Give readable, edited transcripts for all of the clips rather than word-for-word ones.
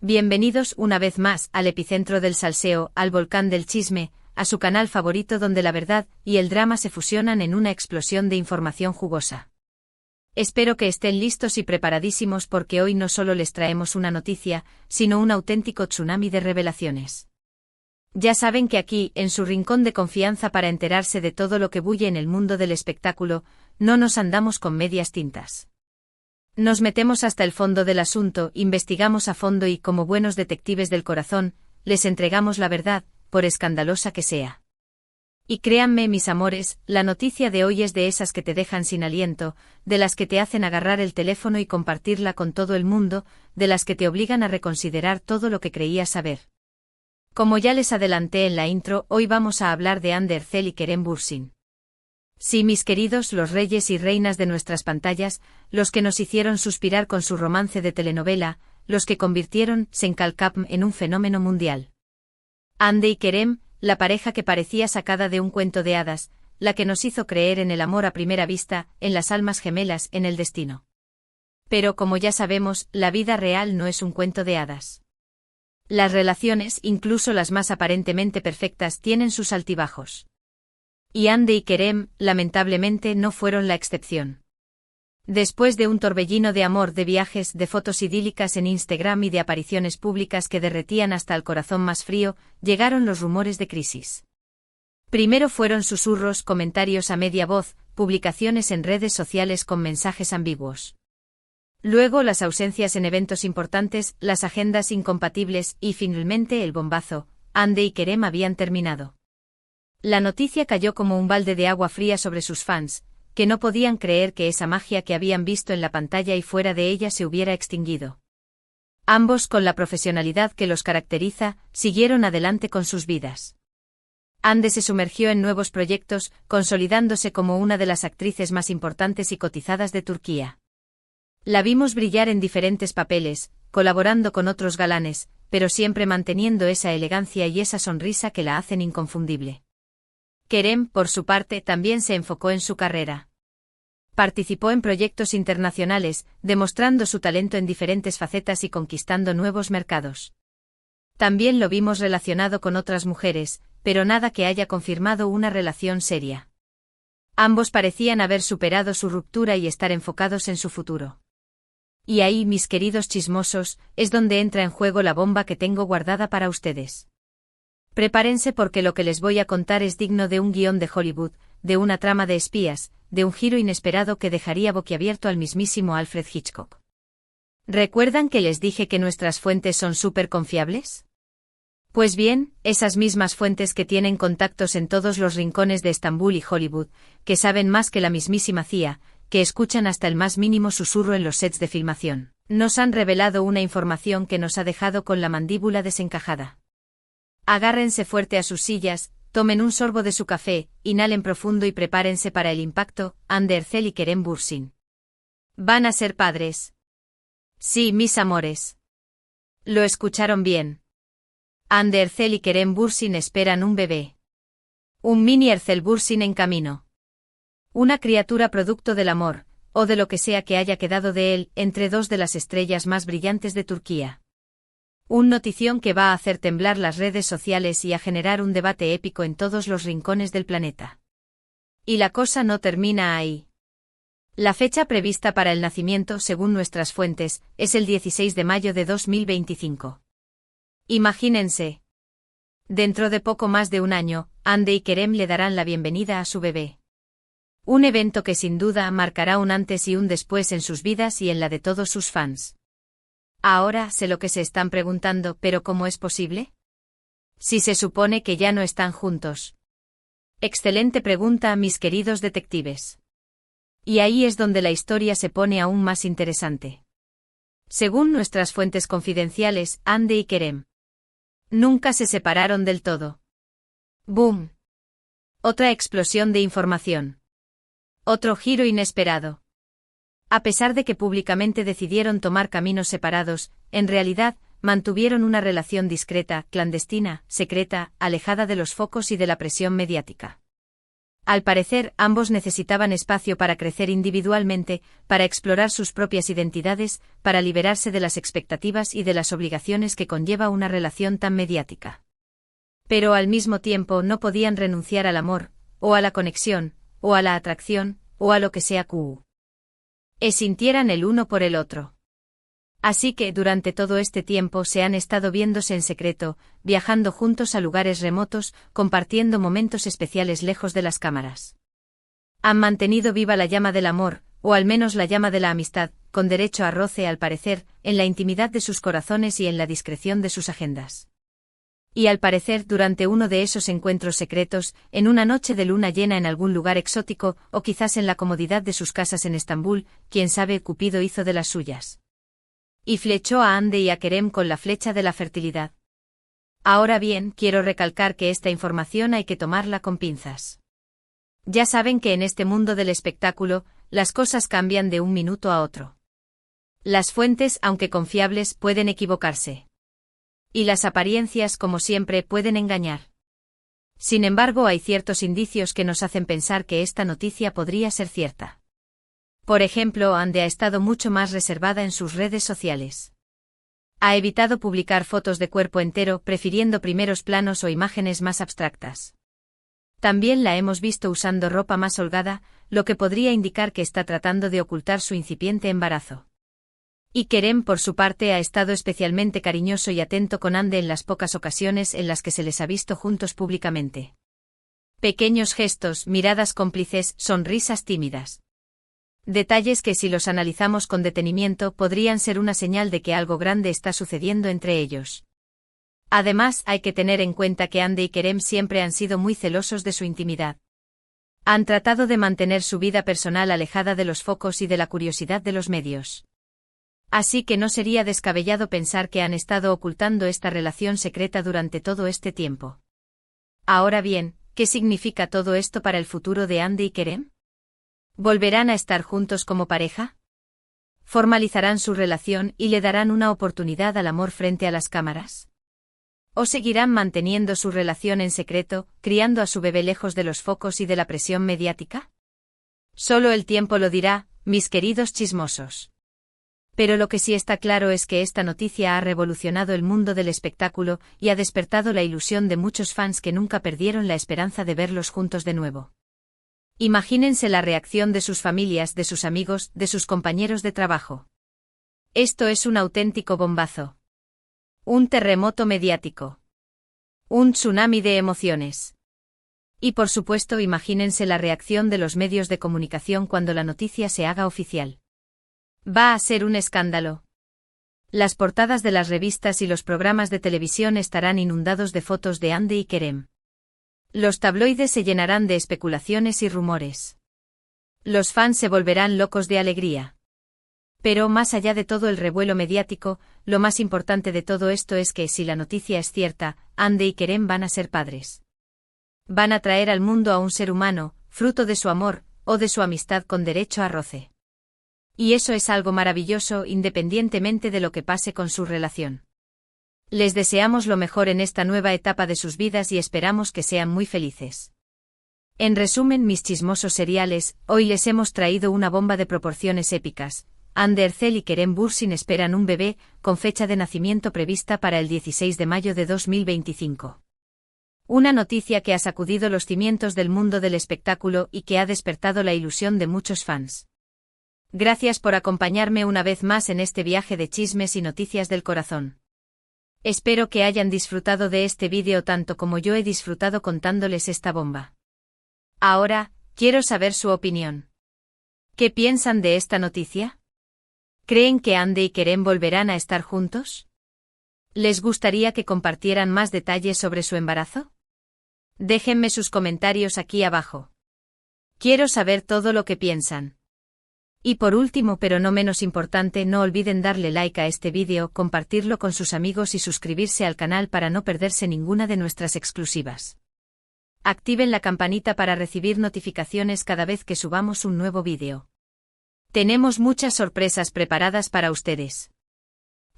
Bienvenidos una vez más al epicentro del salseo, al volcán del chisme, a su canal favorito donde la verdad y el drama se fusionan en una explosión de información jugosa. Espero que estén listos y preparadísimos porque hoy no solo les traemos una noticia, sino un auténtico tsunami de revelaciones. Ya saben que aquí, en su rincón de confianza para enterarse de todo lo que bulle en el mundo del espectáculo, no nos andamos con medias tintas. Nos metemos hasta el fondo del asunto, investigamos a fondo y, como buenos detectives del corazón, les entregamos la verdad, por escandalosa que sea. Y créanme, mis amores, la noticia de hoy es de esas que te dejan sin aliento, de las que te hacen agarrar el teléfono y compartirla con todo el mundo, de las que te obligan a reconsiderar todo lo que creías saber. Como ya les adelanté en la intro, hoy vamos a hablar de Ander Erzel y Kerem Bürsin. Sí, mis queridos, los reyes y reinas de nuestras pantallas, los que nos hicieron suspirar con su romance de telenovela, los que convirtieron Senkalkapm en un fenómeno mundial. Hande y Kerem, la pareja que parecía sacada de un cuento de hadas, la que nos hizo creer en el amor a primera vista, en las almas gemelas, en el destino. Pero como ya sabemos, la vida real no es un cuento de hadas. Las relaciones, incluso las más aparentemente perfectas, tienen sus altibajos. Y Hande y Kerem, lamentablemente, no fueron la excepción. Después de un torbellino de amor, de viajes, de fotos idílicas en Instagram y de apariciones públicas que derretían hasta el corazón más frío, llegaron los rumores de crisis. Primero fueron susurros, comentarios a media voz, publicaciones en redes sociales con mensajes ambiguos. Luego las ausencias en eventos importantes, las agendas incompatibles y finalmente el bombazo: Hande y Kerem habían terminado. La noticia cayó como un balde de agua fría sobre sus fans, que no podían creer que esa magia que habían visto en la pantalla y fuera de ella se hubiera extinguido. Ambos, con la profesionalidad que los caracteriza, siguieron adelante con sus vidas. Hande se sumergió en nuevos proyectos, consolidándose como una de las actrices más importantes y cotizadas de Turquía. La vimos brillar en diferentes papeles, colaborando con otros galanes, pero siempre manteniendo esa elegancia y esa sonrisa que la hacen inconfundible. Kerem, por su parte, también se enfocó en su carrera. Participó en proyectos internacionales, demostrando su talento en diferentes facetas y conquistando nuevos mercados. También lo vimos relacionado con otras mujeres, pero nada que haya confirmado una relación seria. Ambos parecían haber superado su ruptura y estar enfocados en su futuro. Y ahí, mis queridos chismosos, es donde entra en juego la bomba que tengo guardada para ustedes. Prepárense porque lo que les voy a contar es digno de un guión de Hollywood, de una trama de espías, de un giro inesperado que dejaría boquiabierto al mismísimo Alfred Hitchcock. ¿Recuerdan que les dije que nuestras fuentes son súper confiables? Pues bien, esas mismas fuentes que tienen contactos en todos los rincones de Estambul y Hollywood, que saben más que la mismísima CIA, que escuchan hasta el más mínimo susurro en los sets de filmación, nos han revelado una información que nos ha dejado con la mandíbula desencajada. Agárrense fuerte a sus sillas, tomen un sorbo de su café, inhalen profundo y prepárense para el impacto: Ander Erzel y Kerem Bürsin. ¿Van a ser padres? Sí, mis amores. Lo escucharon bien. Ander Erzel y Kerem Bürsin esperan un bebé. Un mini Erzel Bürsin en camino. Una criatura producto del amor, o de lo que sea que haya quedado de él, entre dos de las estrellas más brillantes de Turquía. Un notición que va a hacer temblar las redes sociales y a generar un debate épico en todos los rincones del planeta. Y la cosa no termina ahí. La fecha prevista para el nacimiento, según nuestras fuentes, es el 16 de mayo de 2025. Imagínense. Dentro de poco más de un año, Hande y Kerem le darán la bienvenida a su bebé. Un evento que sin duda marcará un antes y un después en sus vidas y en la de todos sus fans. Ahora sé lo que se están preguntando, ¿pero cómo es posible? Si se supone que ya no están juntos. Excelente pregunta, mis queridos detectives. Y ahí es donde la historia se pone aún más interesante. Según nuestras fuentes confidenciales, Hande y Kerem nunca se separaron del todo. ¡Boom! Otra explosión de información. Otro giro inesperado. A pesar de que públicamente decidieron tomar caminos separados, en realidad, mantuvieron una relación discreta, clandestina, secreta, alejada de los focos y de la presión mediática. Al parecer, ambos necesitaban espacio para crecer individualmente, para explorar sus propias identidades, para liberarse de las expectativas y de las obligaciones que conlleva una relación tan mediática. Pero al mismo tiempo no podían renunciar al amor, o a la conexión, o a la atracción, o a lo que sea que sintieran el uno por el otro. Así que durante todo este tiempo se han estado viéndose en secreto, viajando juntos a lugares remotos, compartiendo momentos especiales lejos de las cámaras. Han mantenido viva la llama del amor, o al menos la llama de la amistad, con derecho a roce al parecer, en la intimidad de sus corazones y en la discreción de sus agendas. Y al parecer durante uno de esos encuentros secretos, en una noche de luna llena en algún lugar exótico, o quizás en la comodidad de sus casas en Estambul, quién sabe, Cupido hizo de las suyas. Y flechó a Hande y a Kerem con la flecha de la fertilidad. Ahora bien, quiero recalcar que esta información hay que tomarla con pinzas. Ya saben que en este mundo del espectáculo, las cosas cambian de un minuto a otro. Las fuentes, aunque confiables, pueden equivocarse. Y las apariencias, como siempre, pueden engañar. Sin embargo, hay ciertos indicios que nos hacen pensar que esta noticia podría ser cierta. Por ejemplo, Hande ha estado mucho más reservada en sus redes sociales. Ha evitado publicar fotos de cuerpo entero, prefiriendo primeros planos o imágenes más abstractas. También la hemos visto usando ropa más holgada, lo que podría indicar que está tratando de ocultar su incipiente embarazo. Y Kerem, por su parte, ha estado especialmente cariñoso y atento con Hande en las pocas ocasiones en las que se les ha visto juntos públicamente. Pequeños gestos, miradas cómplices, sonrisas tímidas. Detalles que si los analizamos con detenimiento podrían ser una señal de que algo grande está sucediendo entre ellos. Además, hay que tener en cuenta que Hande y Kerem siempre han sido muy celosos de su intimidad. Han tratado de mantener su vida personal alejada de los focos y de la curiosidad de los medios. Así que no sería descabellado pensar que han estado ocultando esta relación secreta durante todo este tiempo. Ahora bien, ¿qué significa todo esto para el futuro de Hande y Kerem? ¿Volverán a estar juntos como pareja? ¿Formalizarán su relación y le darán una oportunidad al amor frente a las cámaras? ¿O seguirán manteniendo su relación en secreto, criando a su bebé lejos de los focos y de la presión mediática? Solo el tiempo lo dirá, mis queridos chismosos. Pero lo que sí está claro es que esta noticia ha revolucionado el mundo del espectáculo y ha despertado la ilusión de muchos fans que nunca perdieron la esperanza de verlos juntos de nuevo. Imagínense la reacción de sus familias, de sus amigos, de sus compañeros de trabajo. Esto es un auténtico bombazo. Un terremoto mediático. Un tsunami de emociones. Y por supuesto, imagínense la reacción de los medios de comunicación cuando la noticia se haga oficial. Va a ser un escándalo. Las portadas de las revistas y los programas de televisión estarán inundados de fotos de Hande y Kerem. Los tabloides se llenarán de especulaciones y rumores. Los fans se volverán locos de alegría. Pero más allá de todo el revuelo mediático, lo más importante de todo esto es que si la noticia es cierta, Hande y Kerem van a ser padres. Van a traer al mundo a un ser humano, fruto de su amor, o de su amistad con derecho a roce. Y eso es algo maravilloso independientemente de lo que pase con su relación. Les deseamos lo mejor en esta nueva etapa de sus vidas y esperamos que sean muy felices. En resumen, mis chismosos seriales, hoy les hemos traído una bomba de proporciones épicas. Hande Erçel y Kerem Bürsin esperan un bebé, con fecha de nacimiento prevista para el 16 de mayo de 2025. Una noticia que ha sacudido los cimientos del mundo del espectáculo y que ha despertado la ilusión de muchos fans. Gracias por acompañarme una vez más en este viaje de chismes y noticias del corazón. Espero que hayan disfrutado de este vídeo tanto como yo he disfrutado contándoles esta bomba. Ahora, quiero saber su opinión. ¿Qué piensan de esta noticia? ¿Creen que Hande y Kerem volverán a estar juntos? ¿Les gustaría que compartieran más detalles sobre su embarazo? Déjenme sus comentarios aquí abajo. Quiero saber todo lo que piensan. Y por último, pero no menos importante, no olviden darle like a este vídeo, compartirlo con sus amigos y suscribirse al canal para no perderse ninguna de nuestras exclusivas. Activen la campanita para recibir notificaciones cada vez que subamos un nuevo vídeo. Tenemos muchas sorpresas preparadas para ustedes.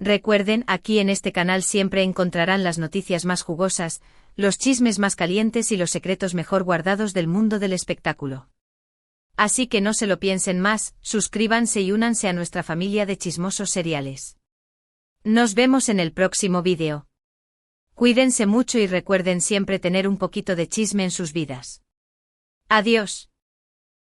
Recuerden, aquí en este canal siempre encontrarán las noticias más jugosas, los chismes más calientes y los secretos mejor guardados del mundo del espectáculo. Así que no se lo piensen más, suscríbanse y únanse a nuestra familia de chismosos seriales. Nos vemos en el próximo vídeo. Cuídense mucho y recuerden siempre tener un poquito de chisme en sus vidas. Adiós.